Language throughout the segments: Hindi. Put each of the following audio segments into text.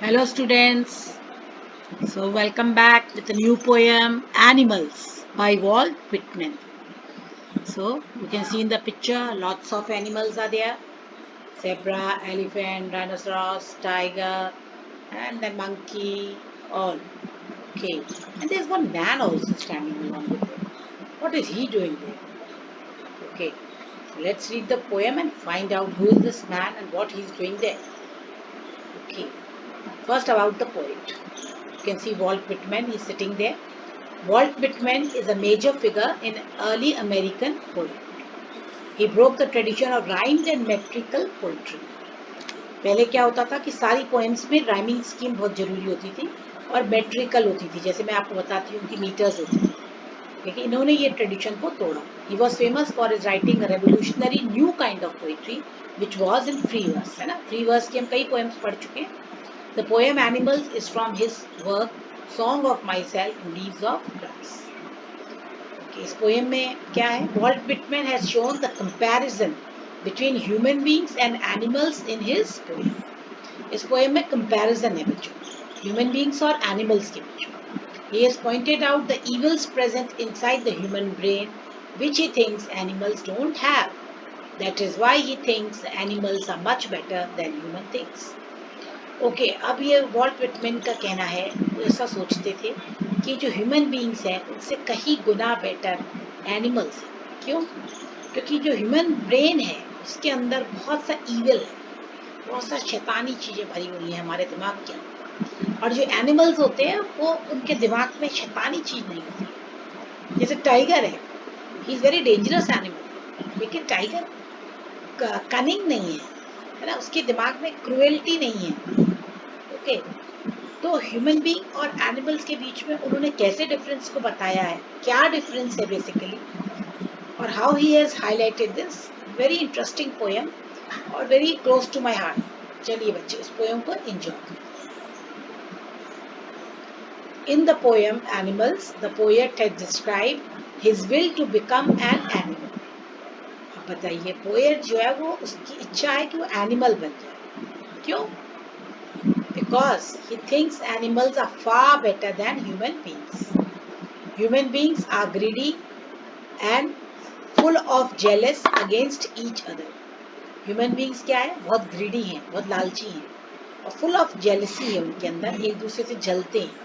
Hello students, so welcome back with a new poem Animals by Walt Whitman. So you can see in the picture lots of animals are there: zebra, elephant, rhinoceros, tiger and then monkey, all. Okay, and there's one man also standing along with them. What is he doing there? Okay, so let's read the poem and find out who is this man and what he's doing there. Okay, first about the poet. You can see Walt Whitman is sitting there. Walt Whitman is a major figure in early American poetry. He broke the tradition of rhymed and metrical poetry. पहले क्या होता था कि सारी पोएम्स में राइमिंग स्कीम बहुत जरूरी होती थी और मेट्रिकल होती थी, जैसे मैं आपको बताती हूँ कि मीटर्स होती थी, लेकिन इन्होंने ये ट्रेडिशन को तोड़ा. He was famous for his writing a revolutionary new kind of poetry which was in free verse, है ना. फ्री वर्स की हम कई पोएम्स पढ़ चुके हैं. The poem Animals is from his work Song of Myself in Leaves of Grass. इस पोएम में क्या है? Walt Whitman has shown the comparison between human beings and animals in his poem. इस पोएम में कंपैरिजन है बच्चों, ह्यूमन बीइंग्स और एनिमल्स के बीच में. He has pointed out the evils present inside the human brain which he thinks animals don't have. That is why he thinks animals are much better than human things. Okay, अब ये वॉल्ट विटमैन का कहना है, वो ऐसा सोचते थे कि जो ह्यूमन बीइंग्स हैं उनसे कहीं गुना बेटर एनिमल्स हैं. क्यों? क्योंकि जो ह्यूमन ब्रेन है उसके अंदर बहुत सा ईविल है, बहुत सा शैतानी चीज़ें भरी हुई हैं हमारे दिमाग के अंदर, और जो एनिमल्स होते हैं वो उनके दिमाग में शैतानी चीज़ नहीं होती. जैसे टाइगर है, he is very dangerous animal, लेकिन टाइगर कनिंग नहीं है ना, उसके दिमाग में क्रुएल्टी नहीं है. ओके, तो ह्यूमन बीइंग और एनिमल्स के बीच में उन्होंने कैसे डिफरेंस को बताया है, क्या डिफरेंस है बेसिकली, और how he has highlighted this. Very interesting poem और very close to my heart. चलिए बच्चे इस पोएम को एंजॉय करें. In the poem animals the poet has described his will to become an animal. अब बताइए, पोएट जो है वो उसकी इच्छा है कि वो एनिमल बन जाए. क्यों? Because he thinks animals are far better than human beings. Human beings are greedy and full of jealous against each other. Human beings क्या है? बहुत greedy हैं, बहुत लालची हैं और full of jealousy है उनके अंदर, एक दूसरे से जलते हैं.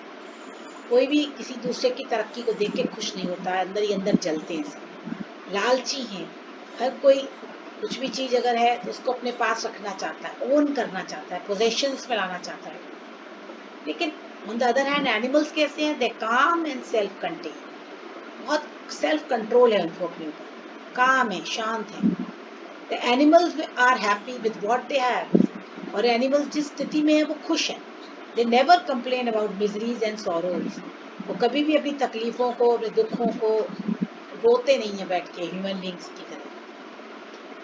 कोई भी किसी दूसरे की तरक्की को देख के खुश नहीं होता है, अंदर ही अंदर जलते हैं सब. लालची हैं, हर कोई कुछ भी चीज़ अगर है तो उसको अपने पास रखना चाहता है, ओन करना चाहता है, पोजेशंस में लाना चाहता है. लेकिन on the other hand animals कैसे हैं? They calm and self contain. बहुत सेल्फ कंट्रोल है उनको अपने ऊपर, काम है, शांत है. The animals are happy with what they have. और एनिमल्स जिस स्थिति में है वो खुश हैं. They never complain about miseries and sorrows. वो कभी भी अपनी तकलीफों को, अपने दुखों को रोते नहीं है बैठ के ह्यूमन बींग्स की तरह.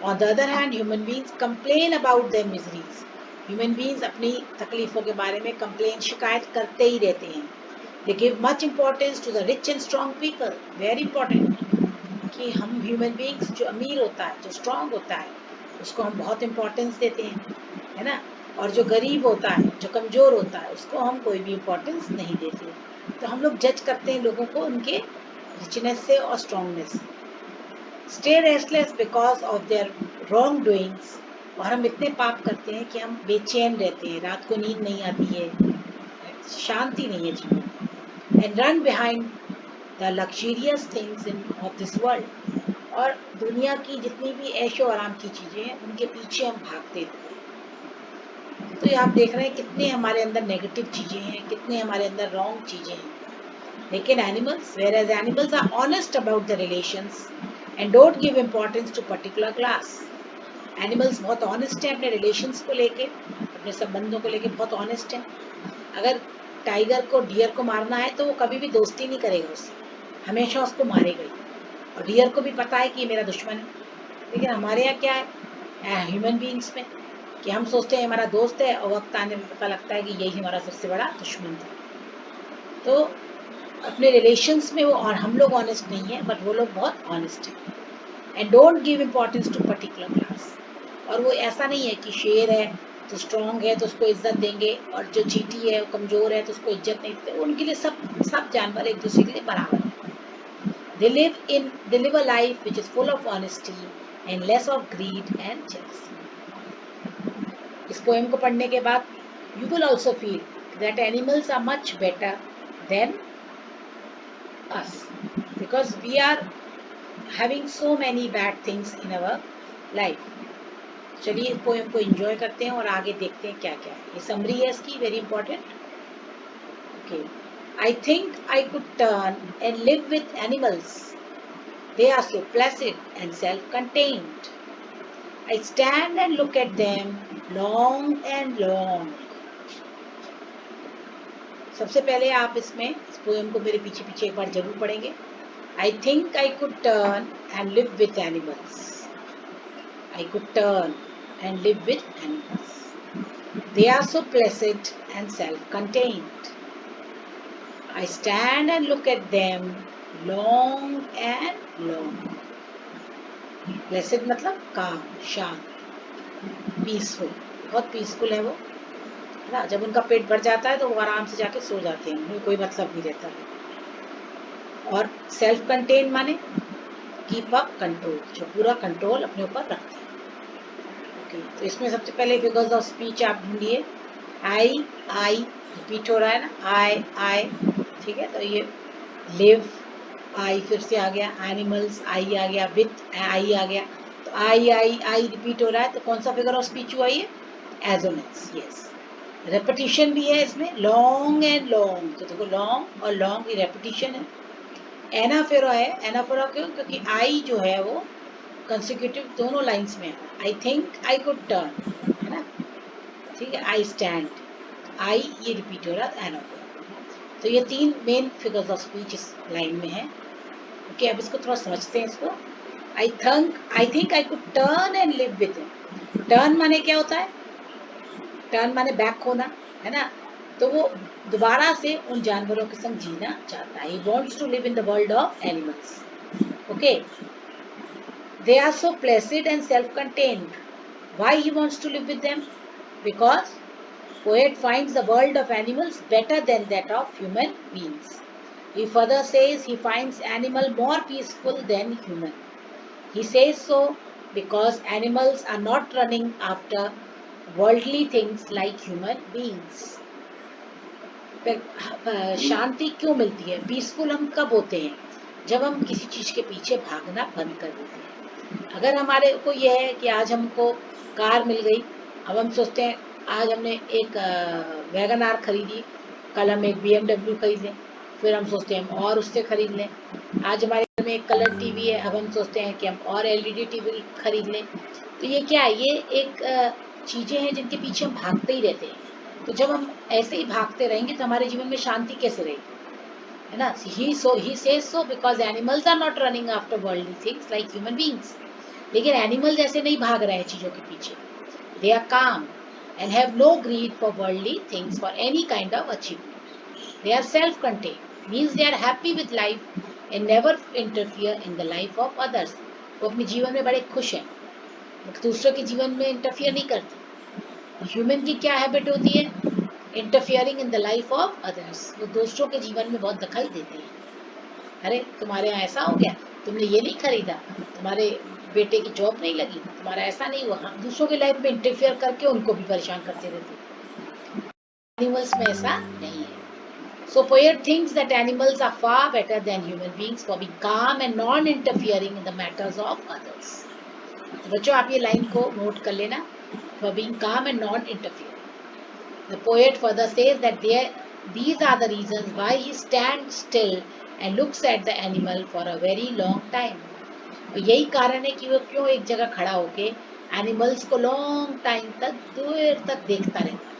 On the other hand human beings complain about their miseries. Human beings अपनी तकलीफों के बारे में कंप्लेन, शिकायत करते ही रहते हैं. They give much importance to the rich and strong people. Very important कि हम ह्यूमन बींग्स, जो अमीर होता है, जो स्ट्रॉन्ग होता है, उसको हम बहुत इम्पोर्टेंस देते हैं, है ना. और जो गरीब होता है, जो कमज़ोर होता है, उसको हम कोई भी इम्पोर्टेंस नहीं देते. तो हम लोग जज करते हैं लोगों को उनके रिचनेस से और स्ट्रॉन्गनेस से. Stay restless because of their wrong doings. और हम इतने पाप करते हैं कि हम बेचैन रहते हैं, रात को नींद नहीं आती है, शांति नहीं है जीवन में. And run behind the luxurious things in of this world. और दुनिया की जितनी भी ऐशो आराम की चीज़ें हैं उनके पीछे हम भागते हैं. तो ये आप देख रहे हैं कितने हमारे अंदर नेगेटिव चीज़ें हैं, कितने हमारे अंदर रॉन्ग चीज़ें हैं. लेकिन animals, where as animals are honest about the relations and don't give importance to particular class. Animals बहुत ऑनेस्ट हैं अपने रिलेशंस को लेके, अपने संबंधों को लेके बहुत ऑनेस्ट हैं. अगर टाइगर को डियर को मारना है तो वो कभी भी दोस्ती नहीं करेगा उससे, हमेशा उसको मारेगा ही. और डियर को भी पता है कि ये मेरा दुश्मन है. लेकिन हमारे यहाँ क्या है ह्यूमन बीइंग्स में, कि हम सोचते हैं हमारा दोस्त है और वक्त आने में पता लगता है कि यही हमारा सबसे बड़ा दुश्मन था. तो अपने रिलेशंस में वो, और हम लोग ऑनेस्ट नहीं है बट वो लोग बहुत ऑनेस्ट हैं. And don't give importance to particular class. और वो ऐसा नहीं है कि शेर है तो स्ट्रॉन्ग है तो उसको इज्जत देंगे, और जो चीटी है, कमजोर है तो उसको इज्जत नहीं देते। उनके लिए सब जानवर एक दूसरे के लिए बराबर है। They live a life which is full of honesty and less of greed and jealousy. इस पोएम को पढ़ने के बाद you will also feel that animals are much better than us because we are having so many bad things in our life. चलिए इस पोएम को एंजॉय करते हैं और आगे देखते हैं क्या क्या है। ये समरी है इसकी, very important. Okay, I think I could turn and live with animals. They are so placid and self-contained. I stand and look at them long and long. सबसे पहले आप इसमें इस पोएम को मेरे पीछे पीछे एक बार जरूर पढ़ेंगे। I think I could turn and live with animals. I could turn and live with animals. They are so placid and self-contained. I stand and look at them long and long. Placid मतलब काम, शांत, पीसफुल, बहुत पीसफुल है वो, है ना। जब उनका पेट भर जाता है तो वो आराम से जाके सो जाते हैं, उन्हें कोई मतलब नहीं रहता है। और सेल्फ कंटेन माने कीप अप कंट्रोल, जो पूरा कंट्रोल अपने ऊपर रखते हैं। ओके, तो इसमें सबसे पहले फिगर्स ऑफ स्पीच आप ढूंढिए। आई रिपीट हो रहा है ना, आई, ठीक है। तो ये लिव, आई फिर से आ गया, एनिमल्स आई आ गया, विथ आई आ गया, तो आई रिपीट हो रहा है। तो कौन सा फिगर ऑफ स्पीच हुआ ये? Assonance, yes. रेपिटिशन भी है इसमें, लॉन्ग एंड लॉन्ग, तो देखो लॉन्ग और लॉन्ग की रेपिटिशन है। एनाफोरा है, एनाफोरा क्यों? क्योंकि आई जो है वो कंसेक्यूटिव दोनों लाइंस में है। I think I could turn, है ना, ठीक है। आई स्टैंड, आई ये रिपीट हो रहा है, एनाफोरा। तो ये तीन मेन फिगर्स ऑफ स्पीच इस लाइन में है। ओके, अब इसको थोड़ा समझते हैं इसको। I think I could turn and live with him. Turn माने क्या होता है? टर्न माने बैक होना, है ना। तो वो दोबारा से उन जानवरों के संग जीना चाहता है। He wants to live in the world of animals. Okay. They are so placid and self-contained. Why he wants to live with them? Because poet finds the world of animals better than that of human beings. He further says he finds animal more peaceful than human. He says so because animals are not running after worldly things like human beings. शांति क्यों मिलती है, पीसफुल हम कब होते हैं? जब हम किसी चीज के पीछे भागना बंद कर देते हैं। अगर हमारे को यह है कि आज हमको कार मिल गई, अब हम सोचते हैं आज हमने एक वैगन आर खरीदी, कल हम एक BMW खरीद लें, फिर हम सोचते हैं हम और उससे खरीद लें। आज हमारे घर में एक कलर टीवी है, अब हम सोचते हैं कि हम और LED टीवी खरीद लें। तो ये क्या है? ये एक चीजें हैं जिनके पीछे हम भागते ही रहते हैं। तो जब हम ऐसे ही भागते रहेंगे तो हमारे जीवन में शांति कैसे रहेगी, है ना। he says so because animals are not running after worldly things like human beings. लेकिन एनिमल्स ऐसे नहीं भाग रहे हैं चीजों के पीछे। they are calm and have no greed for worldly things for any kind of achievement. They are self-contained, means they are happy with life and never interfere in the life of others. वो अपने जीवन में बड़े खुश हैं, दूसरों के जीवन में इंटरफियर नहीं करते। ह्यूमन की क्या हैबिट होती है? Interfering in the life of others. वो दूसरों के जीवन में बहुत दखल देते हैं। अरे तुम्हारे यहाँ ऐसा हो गया, तुमने ये नहीं खरीदा, तुम्हारे बेटे की जॉब नहीं लगी, तुम्हारा ऐसा नहीं हुआ। हम दूसरों की लाइफ में इंटरफियर करके उनको भी परेशान करते रहते हैं। एनिमल्स में ऐसा नहीं है। So poet thinks that animals are far better than human beings for being calm and non-interfering in the matters of others. तो बच्चों आप ये लाइन को नोट कर लेना, for being calm and non-interfering. The poet further says that these are the reasons why he stands still and looks at the animal for a very long time. तो यही कारण है कि वो क्यों एक जगह खड़ा होके एनिमल्स को लॉन्ग टाइम तक, देर तक देखता रहता है।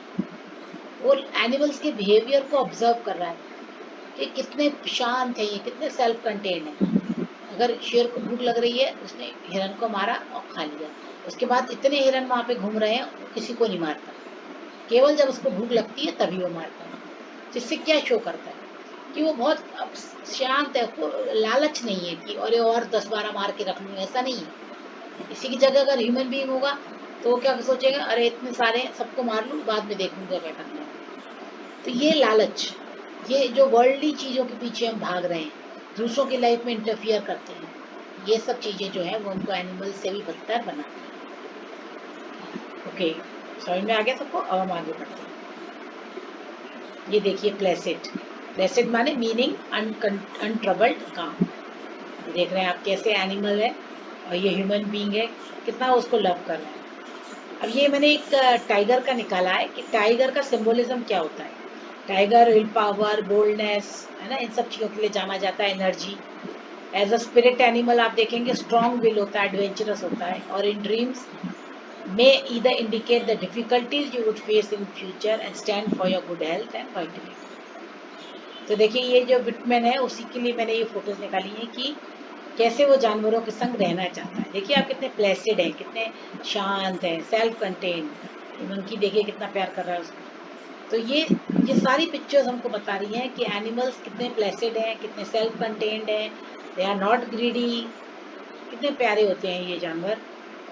वो एनिमल्स के बिहेवियर को ऑब्जर्व कर रहा है कि कितने शांत है ये, कितने सेल्फ कंटेन्ड है। अगर शेर को भूख लग रही है, उसने हिरन को मारा और खा लिया, उसके बाद इतने हिरन वहां पे घूम रहे हैं, किसी को नहीं मारता, केवल जब उसको भूख लगती है तभी वो मारता है। जिससे क्या शो करता है कि वो बहुत शांत है, उसको लालच नहीं है कि और 10-12 मार के रख लूँ, ऐसा नहीं है। इसी की जगह अगर ह्यूमन बीइंग होगा तो वो क्या सोचेगा, अरे इतने सारे सबको मार लूँ, बाद में देखूंगा क्या करना है। तो ये लालच, ये जो वर्ल्डली चीज़ों के पीछे हम भाग रहे हैं, दूसरों की लाइफ में इंटरफियर करते हैं, ये सब चीज़ें जो है वो उनको एनिमल से भी बदतर बनाती हैं। ओके, समझ में आ गया सबको? अब हम आगे बढ़ते हैं। ये देखिए प्लेसिड, प्लेसिड माने मीनिंग अनट्रबल्ड काम। देख रहे हैं आप कैसे एनिमल है और ये ह्यूमन बीइंग है, कितना उसको लव कर रहे हैं। अब ये मैंने एक टाइगर का निकाला है कि टाइगर का सिंबोलिज्म क्या होता है। टाइगर विल पावर, बोल्डनेस, है ना, इन सब चीज़ों के लिए जाना जाता है, energy. As a spirit animal आप देखेंगे स्ट्रॉन्ग विल होता है, एडवेंचरस होता है, और इन dreams may either indicate the difficulties you would face in future and stand for your good health and vitality. तो देखिए ये जो विटमैन है उसी के लिए मैंने ये फोटोज निकाली है कि कैसे वो जानवरों के संग रहना चाहता है। देखिए आप कितने प्लेसिड हैं, कितने शांत हैं, सेल्फ कंटेन्ड। मंकी देखिए कितना प्यार कर रहा है उसको। तो ये सारी पिक्चर्स हमको बता रही हैं कि एनिमल्स कितने प्लेसिड हैं, कितने सेल्फ कंटेन्ड हैं, दे आर नॉट ग्रीडी, कितने प्यारे होते हैं ये जानवर।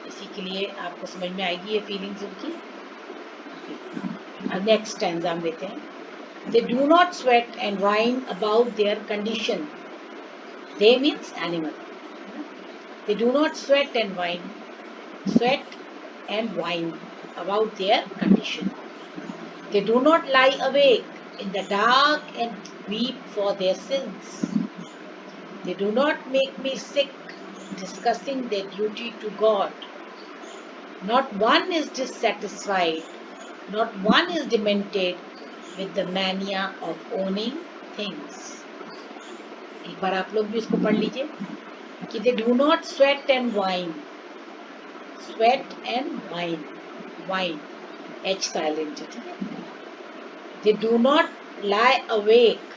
इसी के लिए आपको समझ में आएगी ये फीलिंग्स उनकी। अब नेक्स्ट स्टैंजा हम लेते हैं। They do not sweat and whine about their condition. They means animal. They do not sweat and whine about their condition. They do not lie awake in the dark and weep for their sins. They do not make me sick discussing their duty to God. Not one is dissatisfied, not one is demented with the mania of owning things. एक बार आप लोग भी इसको पढ़ लीजिए कि they do not sweat and whine, whine, H silent है, ठीक है। They do not lie awake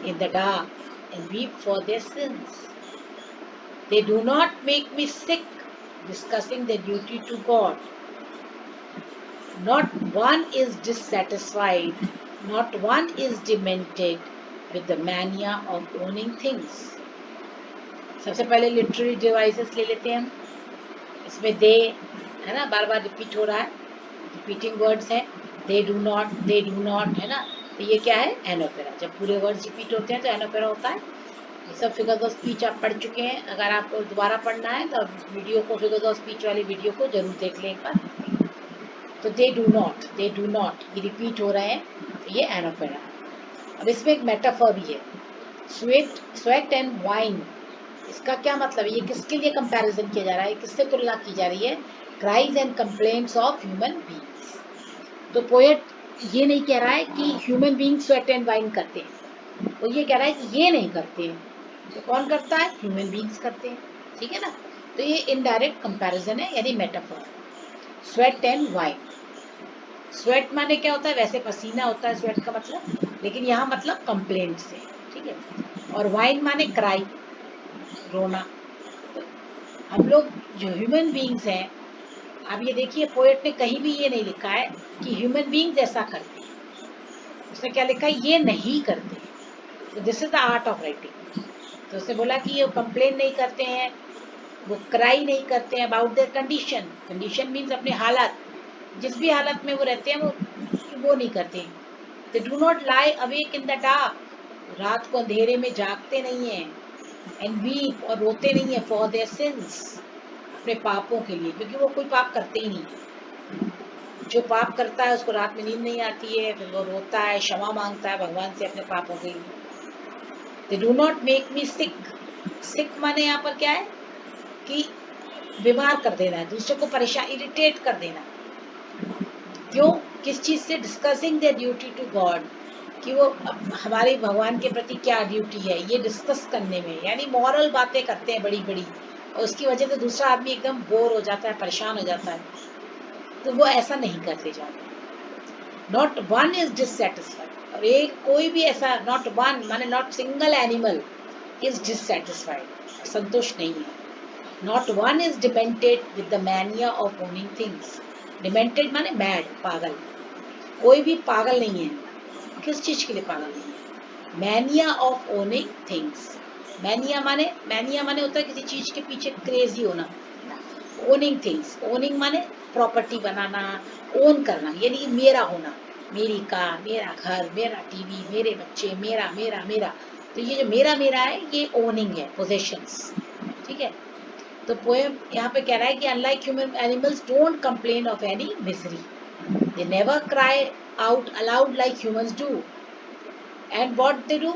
in the dark and weep for their sins. They do not make me sick discussing their duty to God. Not one is dissatisfied, not one is demented with the mania of owning things. सबसे पहले लिटरेरी डिवाइसेस ले लेते हैं हम। इसमें दे है ना, बार बार रिपीट हो रहा है, रिपीटिंग वर्ड्स है। दे डू नॉट है ना, तो ये क्या है, एनोपेरा। जब पूरे वर्ड्स रिपीट होते हैं तो एनोपेरा होता है। ये सब फिगर्स ऑफ स्पीच आप पढ़ चुके हैं। अगर आपको दोबारा पढ़ना है तो वीडियो को, फिगर्स ऑफ स्पीच वाली वीडियो को जरूर देख लें एक बार। तो दे डू नॉट ये रिपीट हो रहे हैं, तो ये एनोपेरा है। अब इसमें एक मेटाफर भी है, स्वेट एंड वाइन। इसका क्या मतलब है, ये किसके लिए कंपैरिजन किया जा रहा है, किससे तुलना की जा रही है, cries and complaints of human beings. तो पोएट ये नहीं कह रहा है कि human being sweat and wine करते हैं, वो ये कह रहा है कि ये नहीं करते हैं। तो कौन करता है, ह्यूमन बीइंग्स करते हैं, ठीक है ना। तो ये इनडायरेक्ट कंपैरिजन है, यानी metaphor. Sweat and wine, sweat माने क्या होता है, वैसे पसीना होता है स्वेट का मतलब, लेकिन यहाँ मतलब कंप्लेंट से, ठीक है। और वाइन माने क्राई, रोना। तो हम लोग जो ह्यूमन बीइंग्स हैं, अब ये देखिए पोएट ने कहीं भी ये नहीं लिखा है कि ह्यूमन बीइंग्स ऐसा करते हैं। उसने क्या लिखा है, ये नहीं करते। तो this is the art of writing. तो उसने बोला कि ये कंप्लेन नहीं करते हैं, वो क्राई नहीं करते हैं about their condition. Condition means अपने हालत, जिस भी हालत में वो रहते हैं वो नहीं करते। दे do not lie awake in the dark, रात को अंधेरे में जागते नहीं है। एंड वीप, और रोते नहीं है, फॉर देयर सिंस, अपने पापों के लिए, क्योंकि वो कोई पाप करते ही नहीं। जो पाप करता है उसको रात में नींद नहीं आती है, फिर वो रोता है, क्षमा मांगता है भगवान से अपने पापों के लिए। They do not make me sick, sick माने यहाँ पर क्या है कि बीमार कर देना है, दूसरे को परेशान, इरिटेट कर देना। क्यों, किस चीज से, discussing their duty to God, कि वो हमारे भगवान के प्रति क्या ड्यूटी है ये डिस्कस करने में, यानी मॉरल बातें करते हैं बड़ी बड़ी, और उसकी वजह से दूसरा आदमी एकदम बोर हो जाता है, परेशान हो जाता है। तो वो ऐसा नहीं करते जाते। नॉट वन इज डिससेटिस्फाइड, और एक कोई भी ऐसा, नॉट वन माने not single animal is dissatisfied, संतुष्ट नहीं है। Not one is demented with the mania of owning things. Demented माने मैड, पागल। कोई भी पागल नहीं है। किस चीज के लिए पागल नहीं है, mania of owning things. Mania माने होता है किसी चीज के पीछे क्रेजी होना। ओनिंग थिंग्स, ओनिंग माने प्रॉपर्टी बनाना, ओन करना, यानी मेरा होना, मेरी कार, मेरा घर, मेरा टीवी, मेरे बच्चे, मेरा मेरा मेरा। तो ये जो मेरा मेरा है ये ओनिंग है, पोजेशंस। ठीक है। तो पोएम यहाँ पे कह रहा है कि unlike human animals don't complain of any misery, they never cry out allowed like humans do, and what they do,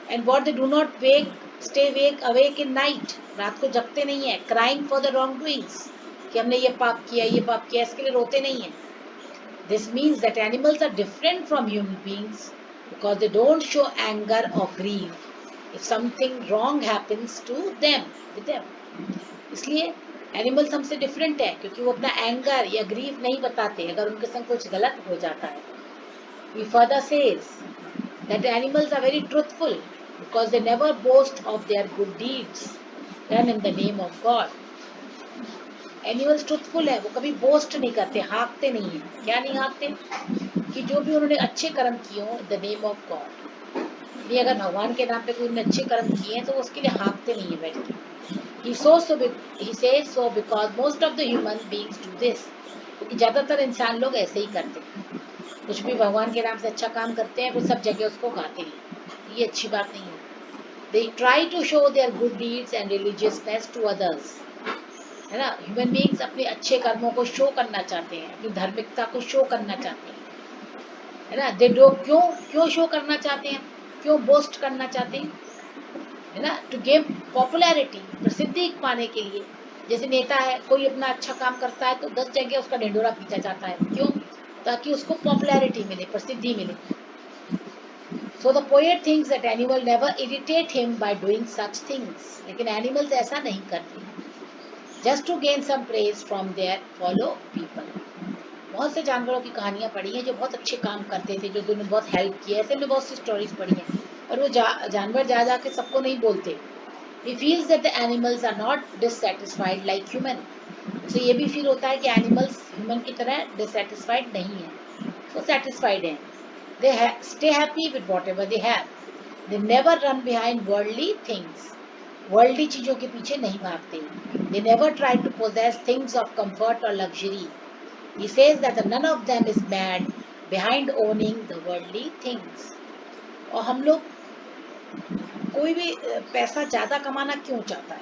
and what they do not wake stay wake awake in night, रात को जगते नहीं है, crying for the wrong doings, कि हमने ये पाप किया ये पाप किया, इसके लिए रोते नहीं है। This means that animals are different from human beings because they don't show anger और grieve if something wrong happens to them with them. इसलिए एनिमल्स हमसे डिफरेंट है क्योंकि वो अपना एंगर या ग्रीफ नहीं बताते अगर उनके संग कुछ गलत हो जाता है। He further says that animals are very truthful because they never boast of their good deeds done in the name of God. Animals truthful है, वो कभी बोस्ट नहीं करते, हाँकते नहीं है। क्या नहीं हाँकते? कि जो भी उन्होंने अच्छे कर्म किए हो द नेम ऑफ गॉड, ये अगर भगवान के नाम पे कोई उन्होंने अच्छे कर्म किए हैं तो वो उसके लिए हाँकते नहीं है बैठ के। He says so because most of the human beings do this. क्योंकि ज्यादातर इंसान लोग ऐसे ही करते हैं, कुछ भी भगवान के नाम से अच्छा काम करते हैं फिर सब जगह उसको गाते हैं, ये अच्छी बात नहीं है। They try to show their good deeds and religiousness to others. है ना, ह्यूमन बीइंग्स अपने अच्छे कर्मों को शो करना चाहते हैं, अपनी धार्मिकता को शो करना चाहते हैं, है ना। दे डो क्यों क्यों शो करना चाहते हैं, क्यों बोस्ट करना चाहते हैं, है ना, टू गेम पॉपुलैरिटी, प्रसिद्धि पाने के लिए। जैसे नेता है, कोई अपना अच्छा काम करता है तो 10 जगह उसका ढिंडोरा पीटा जाता है, क्यों? ताकि उसको पॉपुलैरिटी मिले, प्रसिद्धि मिले। So the poet thinks that animal never irritate him by doing such things, लेकिन एनिमल्स ऐसा नहीं करते, just to gain some praise from their fellow people. बहुत से जानवरों की कहानियां पढ़ी हैं जो बहुत अच्छे काम करते थे, जो उन्होंने बहुत हेल्प किया, ऐसे हमने बहुत सी स्टोरीज पढ़ी हैं। और वो जानवर जा जा के सबको नहीं बोलते। He feels that the animals are not dissatisfied like human. उसे ये भी फील होता है कि एनिमल्स ह्यूमन की तरह डिससेटिस्फाइड नहीं है, वो सेटिस्फाइड हैं। They stay happy with whatever they have. They never run behind worldly things. Worldly चीजों के पीछे नहीं भागते। They never try to possess things of comfort or luxury. He says that none of them is mad behind owning the worldly things. और हम लोग कोई भी पैसा ज्यादा कमाना क्यों चाहता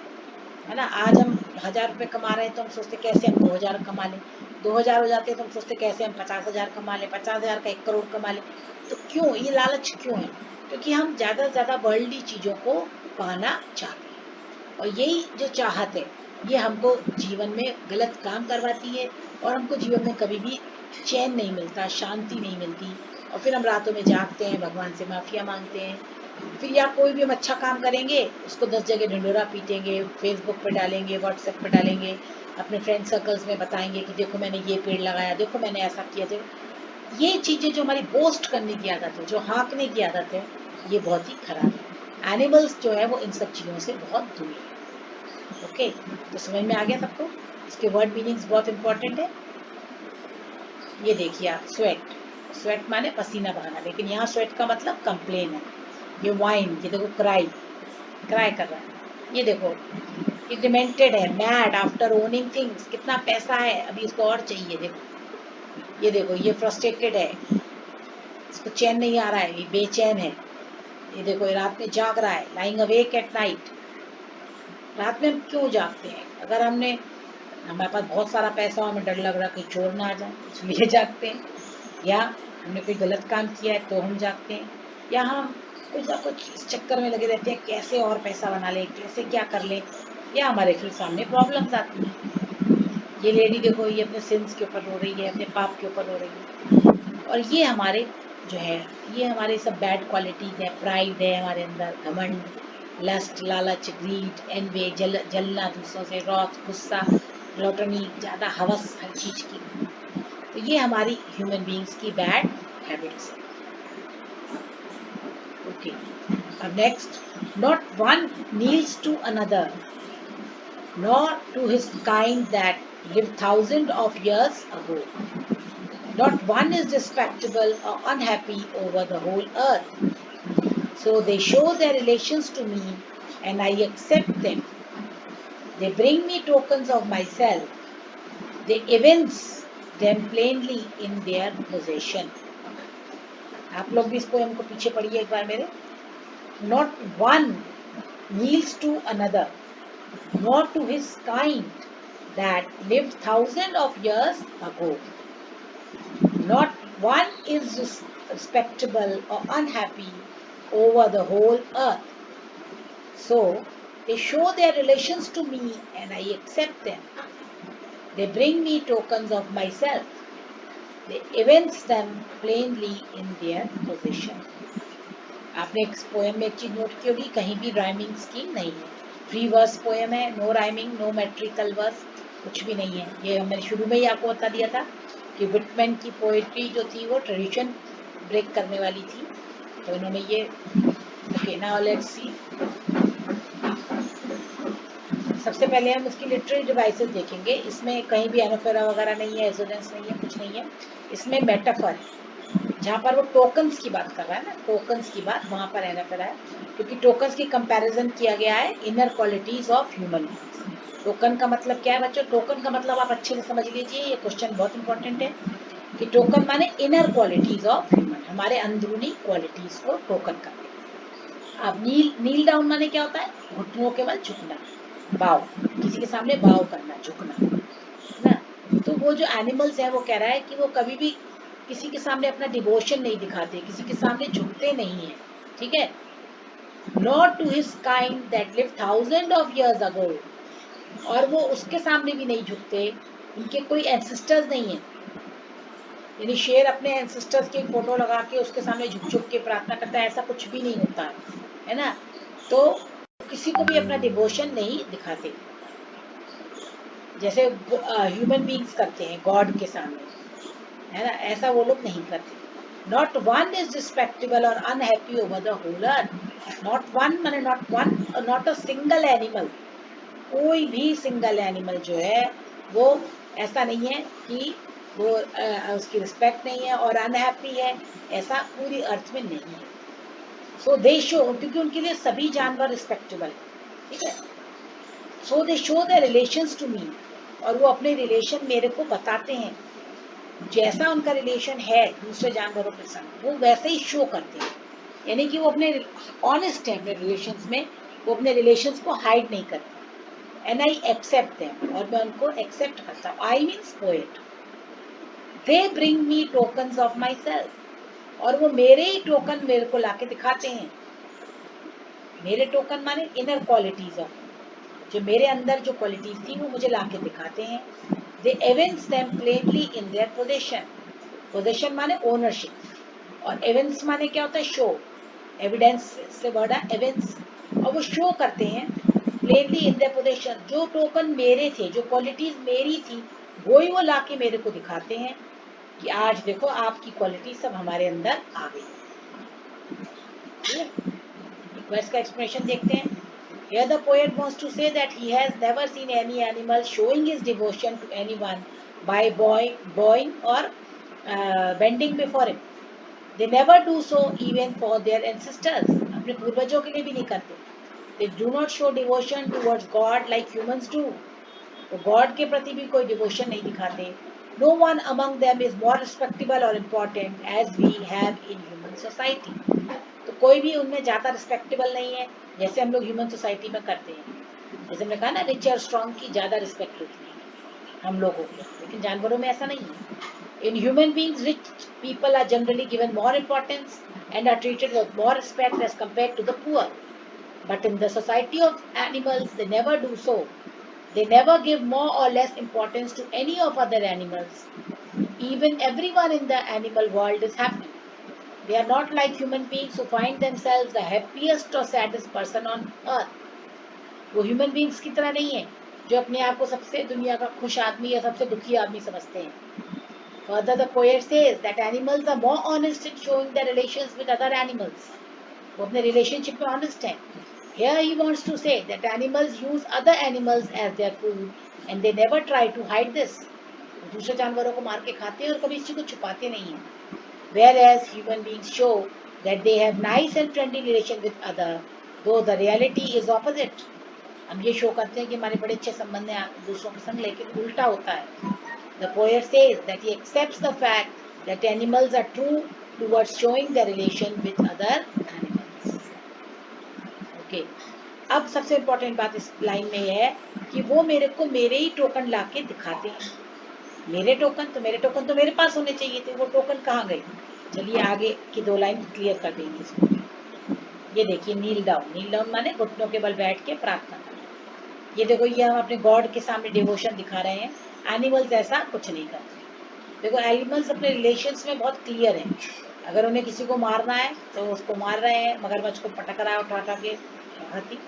है ना। आज हम 1000 रुपए कमा रहे हैं तो हम सोचते कैसे हम 2000 कमा लें, 2000 हो जाते हैं तो हम सोचते कैसे हम 50,000 कमा लें, 50,000 का 1 करोड़ कमा लें। तो क्यों ये लालच क्यों है? क्योंकि हम ज्यादा से ज्यादा वर्ल्डली चीजों को पाना चाहते हैं, और यही जो चाहत है ये हमको जीवन में गलत काम करवाती है, और हमको जीवन में कभी भी चैन नहीं मिलता, शांति नहीं मिलती। और फिर हम रातों में जागते हैं, भगवान से माफिया मांगते हैं। फिर या कोई भी हम अच्छा काम करेंगे उसको 10 जगह ढिंडोरा पीटेंगे, फेसबुक पे डालेंगे, व्हाट्सएप पे डालेंगे, अपने फ्रेंड सर्कल्स में बताएंगे कि देखो मैंने ये पेड़ लगाया, देखो मैंने ऐसा किया। देखो ये चीजें जो हमारी बोस्ट करने की आदत है, जो हाँकने की आदत है, ये बहुत ही खराब है। एनिमल्स जो है वो इन सब चीजों से बहुत दूर है। ओके, तो समझ में आ गया सबको? इसके वर्ड मीनिंग्स बहुत इंपॉर्टेंट है। ये देखिए आप, स्वेट, स्वेट माने पसीना बहाना, लेकिन यहाँ स्वेट का मतलब कंप्लेन है। ये वाइन, ये देखो क्राई, क्राई कर रहा है। ये देखो ये डिमेंटेड है, मैड आफ्टर ओनिंग थिंग्स, कितना पैसा है अभी इसको और चाहिए। देखो ये देखो, ये फ्रस्ट्रेटेड है, इसको चैन नहीं आ रहा है, ये बेचैन है। ये देखो ये रात में जाग रहा है, लाइंग अवेक एट नाइट। रात में हम क्यों जागते हैं? अगर हमने हमारे पास बहुत सारा पैसा हो, हमें डर लग रहा है कि चोर ना आ जाए, इसलिए जागते हैं। या हमने कोई गलत काम किया है तो हम जागते हैं। या हम कुछ ना कुछ इस चक्कर में लगे रहते हैं कैसे और पैसा बना लें, कैसे क्या कर लें, या हमारे फिर सामने प्रॉब्लम्स आती हैं। ये लेडी देखो, ये अपने सिंस के ऊपर रो रही है, अपने पाप के ऊपर रो रही है। और ये हमारे जो है, ये हमारे सब बैड क्वालिटीज है। प्राइड है हमारे अंदर, घमंड, लस्ट, लालच, ग्रीड, एनवे, जलना दूसरों से, रॉथ, गुस्सा, ग्लूटनी, ज्यादा हवस हर चीज की। तो ये हमारी ह्यूमन बीइंग्स की बैड हैबिट्स है। ओके, अब next, not one needs to another nor to his kind that lived thousands of years ago. Not one is respectable or unhappy over the whole earth. So they show their relations to me and I accept them. They bring me tokens of myself they evince them plainly in their possession. आप लोग भी इस पोएम को पीछे पढ़िए एक बार मेरे. Not one yields to another, nor to his kind that lived thousands of years ago. Not one is respectable or unhappy over the whole earth. So they show their relations to me and I accept them. They bring me tokens of myself. They evince them plainly in their possession. आपने इस पोएम में एक चीज नोट की होगी, कहीं भी राइमिंग स्कीम नहीं है. फ्री वर्स पोएम है, no rhyming, no metrical verse, कुछ भी नहीं है. ये मैंने शुरू में ही आपको बता दिया था कि विटमैन की पोएट्री जो थी वो ट्रेडिशन ब्रेक करने वाली थी, तो इन्होंने ये. Okay, now let's see. सबसे पहले हम इसकी लिटरेरी डिवाइसेस देखेंगे. इसमें कहीं भी एनाफोरा वगैरह नहीं है, एसोनेंस नहीं है, कुछ नहीं है. इसमें मेटाफर है. जहाँ पर वो टोकन्स की बात कर रहा है ना, टोकन्स की बात, वहाँ पर एनाफोरा है, क्योंकि टोकन्स की कंपैरिजन किया गया है inner qualities of human. Token का मतलब क्या है बच्चों? टोकन का मतलब आप अच्छे से समझ लीजिए, ये क्वेश्चन बहुत इंपॉर्टेंट है कि टोकन माने इनर क्वालिटीज ऑफ ह्यूमन, हमारे अंदरूनी क्वालिटीज को टोकन करते हैं. अब नील डाउन माने क्या होता है? घुटनों के बल झुकना, बाव, किसी के सामने बाव करना, झुकना ना. तो वो जो एनिमल्स है वो कह रहा है कि वो कभी भी किसी के सामने अपना डिवोशन नहीं दिखाते, किसी के सामने झुकते नहीं है. ठीक है. Not to his kind that live thousand of years ago, और वो उसके सामने भी नहीं झुकते, उनके कोई एंसेस्टर्स नहीं है. यानी शेर अपने एंसेस्टर्स की फोटो लगा के उसके सामने झुक झुक के प्रार्थना करता है, ऐसा कुछ भी नहीं होता है ना. तो किसी को भी अपना डिवोशन नहीं दिखाते जैसे ह्यूमन बीइंग्स करते हैं गॉड के सामने, है ना. ऐसा वो लोग नहीं करते. नॉट वन इज रिस्पेक्टेबल और unhappy over the whole earth. Not one माने not one, not a single animal. कोई भी सिंगल एनिमल जो है वो ऐसा नहीं है कि वो उसकी रिस्पेक्ट नहीं है और अनहैप्पी है, ऐसा पूरी अर्थ में नहीं है. सो दे शो, क्योंकि उनके लिए सभी जानवर रिस्पेक्टेबल है. ठीक है. So they show the relations to me, और वो अपने रिलेशन मेरे को बताते हैं. जैसा उनका रिलेशन है दूसरे जानवरों के साथ वो वैसे ही शो करते हैं. यानी कि वो अपने ऑनेस्ट है अपने रिलेशंस में, वो अपने रिलेशंस को हाइड नहीं करते. एंड आई एक्सेप्ट देम, और मैं उनको एक्सेप्ट करता हूँ. I means poet. They bring me tokens of my self, और वो मेरे ही टोकन मेरे को लाके दिखाते हैं. मेरे टोकन माने इनर क्वालिटीज ऑफ, जो मेरे अंदर जो क्वालिटीज थी वो मुझे लाके दिखाते हैं. They evince them plainly in their possession. Possession माने ओनरशिप, और एविंस माने क्या होता है? शो. एविडेंस से वर्ड है एविंस, और वो शो करते हैं प्लेनली इन देयर पोजेशन. जो टोकन मेरे थे, जो क्वालिटीज मेरी थी, वो ही वो लाके मेरे को दिखाते हैं कि आज देखो आपकी क्वालिटी सब हमारे अंदर आ गई. वर्ड्स का एक्सप्रेशन देखते हैं. Here the poet wants to say that he has never seen any animal showing his devotion to anyone by bowing or bending before him. They never do so even for their ancestors. अपने पूर्वजों के लिए भी नहीं करते. They do not show devotion towards God like humans do. तो God के प्रति भी कोई devotion नहीं दिखाते. No one among them is more respectable or important as we have in human society. तो कोई भी उनमें ज़्यादा रिस्पेक्टेबल नहीं है जैसे हम लोग ह्यूमन सोसाइटी में करते हैं. जैसे हमने कहा ना, रिच और स्ट्रॉन्ग की ज़्यादा रिस्पेक्ट होती है हम लोगों को, लेकिन जानवरों में ऐसा नहीं है. In human beings rich people are generally given more importance and are treated with more respect as compared to the poor. But in the society of animals they never do so. They never give more or less importance to any of other animals. Even everyone in the animal world is happy. They are not like human beings who find themselves the happiest or saddest person on earth. वो human beings की तरह नहीं है जो अपने आप को सबसे दुनिया का खुश आदमी या सबसे दुखी आदमी समझते हैं. Further, the poet says that animals are more honest in showing their relations with other animals. वो अपने relationship में honest हैं. Here he wants to say that animals use other animals as their food and they never try to hide this. दूसरे जानवरों को मार के खाते हैं और कभी इस चीज को छुपाते नहीं हैं. Whereas human beings show that they have nice and friendly relation with other, though the reality is opposite. हम ये शो करते हैं कि हमारे बड़े अच्छे संबंध हैं दूसरों के संग, लेकिन उल्टा होता है. The poet says that he accepts the fact that animals are true towards showing their relation with other animals. Okay. अब सबसे इम्पोर्टेंट बात इस लाइन में ये है कि वो मेरे को मेरे ही टोकन लाके दिखाते हैं। मेरे टोकन तो मेरे पास होने चाहिए थे, वो टोकन कहाँ गए? चलिए आगे की 2 लाइन क्लियर कर देंगे इसको। ये देखिए, नील डाउन माने घुटनों के बल बैठ के प्रार्थना करना। ये देखो, ये हम अपने गॉड के सामने डिवोशन दिखा रहे हैं। एनिमल्स ऐसा कुछ नहीं करते। देखो, एनिमल्स अपने रिलेशंस में बहुत क्लियर हैं। अगर उन्हें किसी को मारना है तो उसको मार रहे हैं, मगरमच्छ को पटक रहा है उठा के हाथी,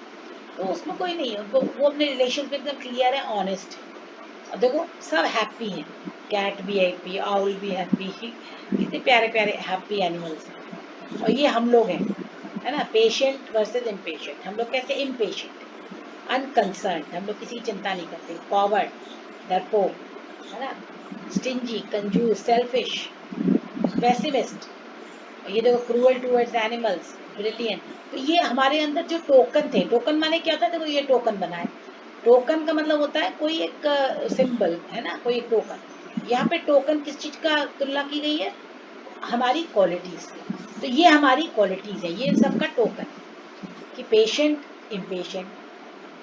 तो उसमें कोई नहीं है। उनको वो अपने रिलेशन में एकदम क्लियर है, ऑनेस्ट है। और देखो, सब हैप्पी हैं। कैट भी हैप्पी, आउल भी हैप्पी, कितने प्यारे प्यारे हैप्पी एनिमल्स हैं। और ये हम लोग हैं, है ना, पेशेंट वर्सेस इम्पेशेंट। हम लोग कैसे? इम्पेशेंट, अनकंसर्न, हम लोग किसी की चिंता नहीं करते। फॉरवर्ड, डरपोक, है ना, स्टिंजी, कंजूस, सेल्फिश, पेसिमिस्ट। ये देखो, क्रूअल टुवर्ड्स एनिमल्स, ब्रिलियंट। तो ये हमारे अंदर जो टोकन थे, टोकन माने क्या होता है? देखो, ये टोकन बना है। टोकन का मतलब होता है कोई एक सिंबल, है ना, कोई एक टोकन। यहाँ पे टोकन किस चीज का तुलना की गई है? हमारी क्वालिटीज। तो ये हमारी क्वालिटीज है, ये सबका टोकन कि पेशेंट, इम्पेशेंट।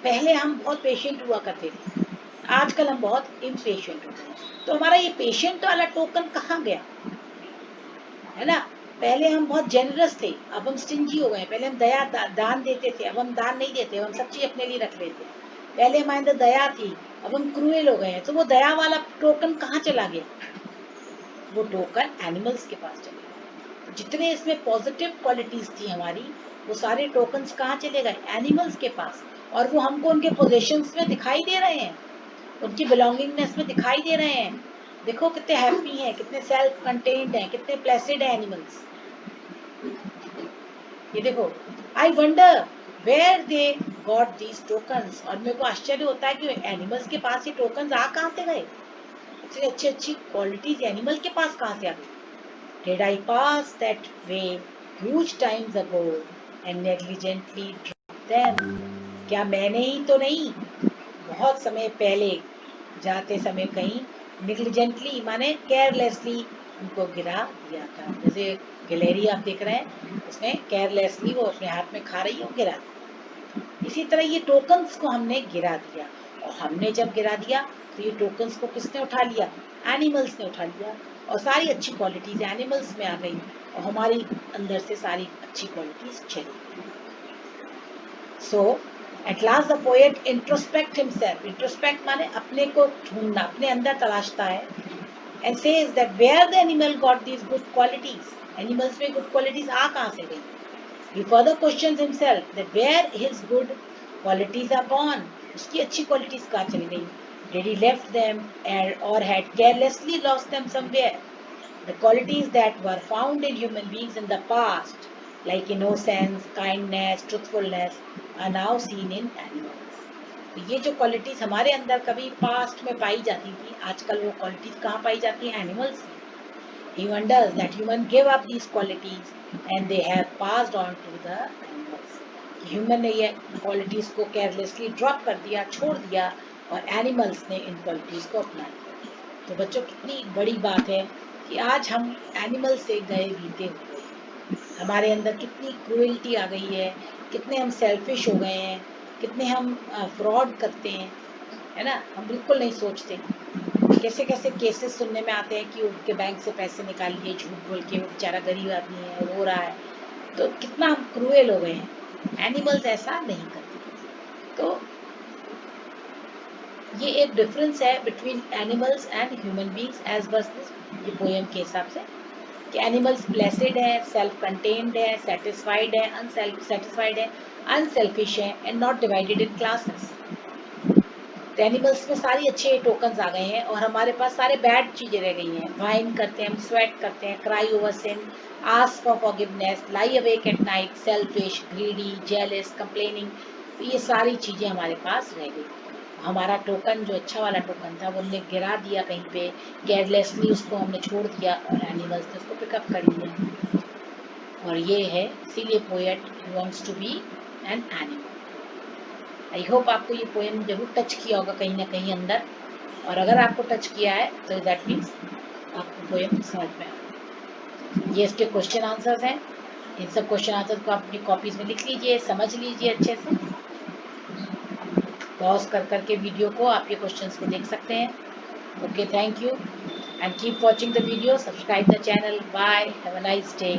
पहले हम बहुत पेशेंट हुआ करते थे, आजकल हम बहुत इम्पेशेंट हो गए। तो हमारा ये पेशेंट वाला टोकन कहाँ गया? है ना, पहले हम बहुत जेनरस थे, अब हम स्टिंजी हो गए। पहले हम दान देते थे, अब हम दान नहीं देते, अब हम सब चीज अपने लिए रख लेते हैं। पहले हमारे अंदर दया थी, अब हम क्रूएल हो गए हैं। तो वो दया वाला टोकन कहाँ चला गया? वो टोकन एनिमल्स के पास चले गए। जितने इसमें पॉजिटिव क्वालिटीज थी हमारी, वो सारे टोकन्स कहाँ चले गए? एनिमल्स के पास। और वो हमको उनके पोजेशंस में दिखाई दे रहे हैं, उनकी बिलोंगिंगनेस में दिखाई दे रहे हैं। देखो कितने हैप्पी हैं, कितने सेल्फ कंटेन्ड हैं, कितने प्लेसिड हैं एनिमल्स। ये देखो, I wonder where they got these tokens. और मेरे को आश्चर्य होता है कि एनिमल्स के पास ये टोकन्स आ कहाँ से गए? इतनी अच्छी अच्छी क्वालिटीज एनिमल के पास कहाँ से आ गई? Did I pass that way huge times ago and negligently dropped them? क्या मैंने ही तो नहीं बहुत समय पहले जाते समय कहीं निग्लिजेंटली माने केयरलेसली उनको गिरा दिया था? जैसे गिलहरी आप देख रहे हैं, उसमें केयरलेसली वो अपने हाथ में खा रही है, वो गिरा दिया। इसी तरह ये टोकन्स को हमने गिरा दिया। और हमने जब गिरा दिया तो ये टोकन्स को किसने उठा लिया? एनिमल्स ने उठा लिया। और सारी अच्छी क्वालिटीज एनिमल्स में आ गई और हमारी अंदर से सारी अच्छी क्वालिटीज चली गई। So at last the poet introspect himself. Introspect माने अपने को ढूंढना, अपने अंदर तलाशता है। And says that where the animal got these good qualities. Animals में गुड क्वालिटीज आ कहाँ से गई? He further questions himself that where his good qualities are gone. उसकी अच्छी qualities कहाँ चली गई? Did he left them or had carelessly lost them somewhere? The qualities that were found in human beings in the past, like innocence, kindness, truthfulness, are now seen in animals. तो ये जो क्वालिटीज हमारे अंदर कभी पास्ट में पाई जाती थी, आजकल वो क्वालिटीज कहाँ पाई जाती हैं? एनिमल्स में। He wonders that humans give up these qualities and they have passed on to the animals. Human ने ये qualities को carelessly drop कर दिया, छोड़ दिया, और animals ने इन qualities को अपना लिया। तो बच्चों, कितनी बड़ी बात है कि आज हम animals से गए बीते हुए हैं। हमारे अंदर कितनी cruelty आ गई है, कितने हम selfish हो गए हैं, कितने हम fraud करते हैं, है ना। हम बिल्कुल नहीं सोचते। कैसे कैसे केसेस सुनने में आते हैं कि उनके बैंक से पैसे निकाल लिए झूठ बोल के, वो बेचारा गरीब आदमी है, रो रहा है। तो कितना हम क्रूएल हो गए हैं। एनिमल्स ऐसा नहीं करते। तो ये एक डिफरेंस है between animals and human beings as बस ये पोएम के हिसाब से, कि एनिमल्स ब्लेसेड है, सेल्फ कंटेन्ड है, सेटिस्फाइड है, अनसेटिस्फाइड है, अनसेल्फिश है, and not divided in classes. तो एनिमल्स में सारी अच्छे टोकन्स आ गए हैं और हमारे पास सारे बैड चीजें रह गई हैं। वाइन करते हैं, हम स्वेट करते हैं, cry over sin, ask for forgiveness, lie awake at night, selfish, greedy, jealous, complaining. तो ये सारी चीजें हमारे पास रह गई। हमारा टोकन जो अच्छा वाला टोकन था वो हमने गिरा दिया कहीं पे, केयरलेसली उसको हमने छोड़ दिया और एनिमल्स ने उसको पिकअप कर लिया। और ये है, इसीलिए poet wants to be an animal. I hope आपको ये पोएम जरूर टच किया होगा कहीं ना कहीं अंदर। और अगर आपको टच किया है तो दैट मीन्स आपको पोएम समझ में आ। ये इसके क्वेश्चन आंसर्स हैं। इन सब क्वेश्चन आंसर को आप अपनी कॉपीज में लिख लीजिए, समझ लीजिए अच्छे से। पॉज कर करके वीडियो को आप ये क्वेश्चंस को देख सकते हैं। Okay, thank you and keep watching the video, subscribe the channel. Bye, have a nice day.